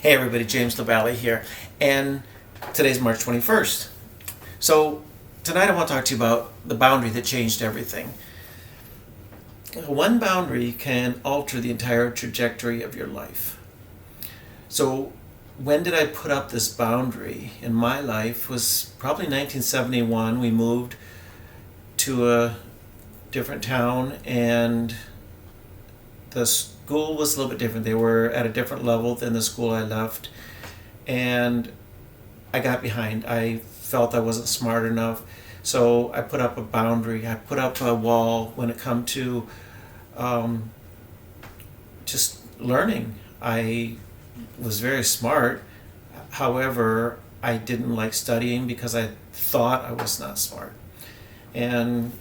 Hey everybody, James LaValle here, and today's March 21st. So tonight I want to talk to you about the boundary that changed everything. One boundary can alter the entire trajectory of your life. So when did I put up this boundary in my life was probably 1971. We moved to a different town and the school was a little bit different. They were at a different level than the school I left, and I got behind. I felt I wasn't smart enough, so I put up a boundary. I put up a wall when it come to just learning. I was very smart, however, I didn't like studying because I thought I was not smart. And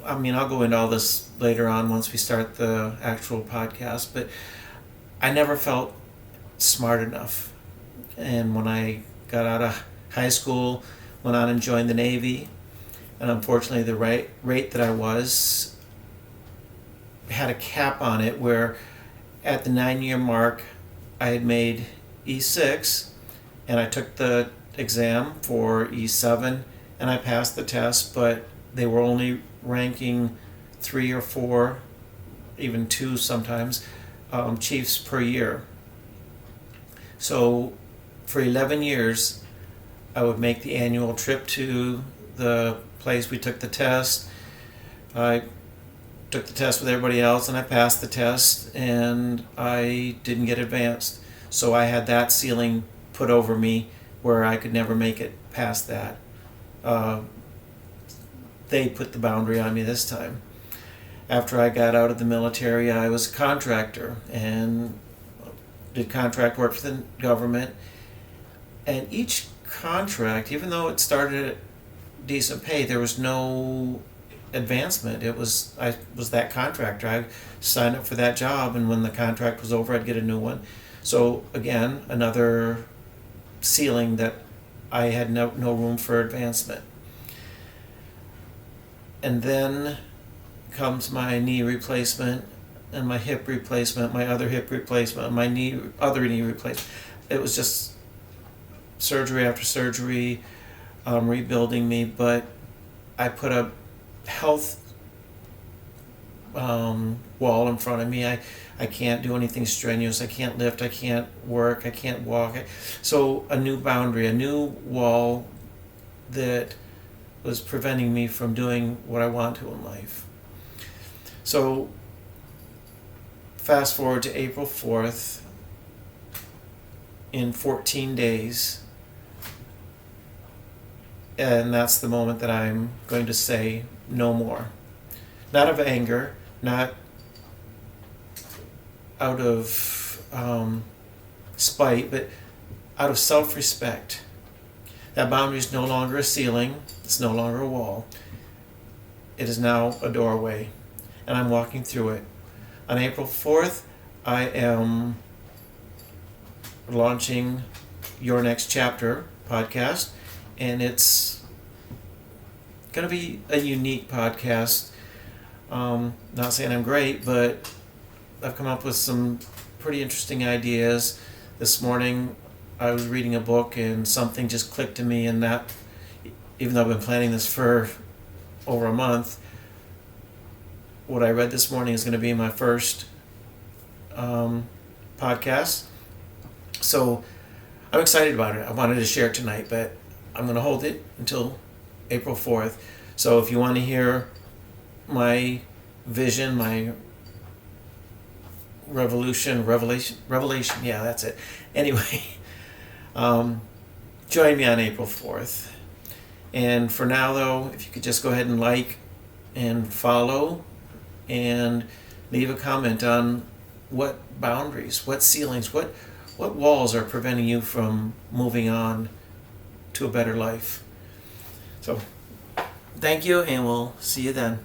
I mean, I'll go into all this later on once we start the actual podcast, but I never felt smart enough. And when I got out of high school, went on and joined the Navy, and unfortunately the rate that I was had a cap on it where at the 9-year mark I had made E6 and I took the exam for E7 and I passed the test, but they were only ranking 3 or 4, even 2 sometimes, chiefs per year. So for 11 years, I would make the annual trip to the place we took the test. I took the test with everybody else and I passed the test and I didn't get advanced. So I had that ceiling put over me where I could never make it past that. They put the boundary on me this time. After I got out of the military, I was a contractor and did contract work for the government. And each contract, even though it started at decent pay, there was no advancement. I was that contractor. I signed up for that job, and when the contract was over, I'd get a new one. So again, another ceiling that I had no room for advancement. And then comes my knee replacement and my hip replacement, my other hip replacement, my other knee replacement. It was just surgery after surgery, rebuilding me. But I put a health wall in front of me. I can't do anything strenuous. I can't lift. I can't work. I can't walk. So a new boundary, a new wall that was preventing me from doing what I want to in life. So fast forward to April 4th, in 14 days, and that's the moment that I'm going to say no more. Not of anger, not out of spite, but out of self-respect. That boundary is no longer a ceiling. It's no longer a wall. It is now a doorway, and I'm walking through it. On April 4th, I am launching Your Next Chapter podcast, and it's going to be a unique podcast. Not saying I'm great, but I've come up with some pretty interesting ideas. This morning, I was reading a book and something just clicked to me, and that, even though I've been planning this for over a month, what I read this morning is going to be my first podcast. So I'm excited about it. I wanted to share it tonight, but I'm going to hold it until April 4th. So if you want to hear my vision, my revelation, yeah, that's it. Anyway, join me on April 4th. And for now, though, if you could just go ahead and like and follow and leave a comment on what boundaries, what ceilings, what walls are preventing you from moving on to a better life. So thank you, and we'll see you then.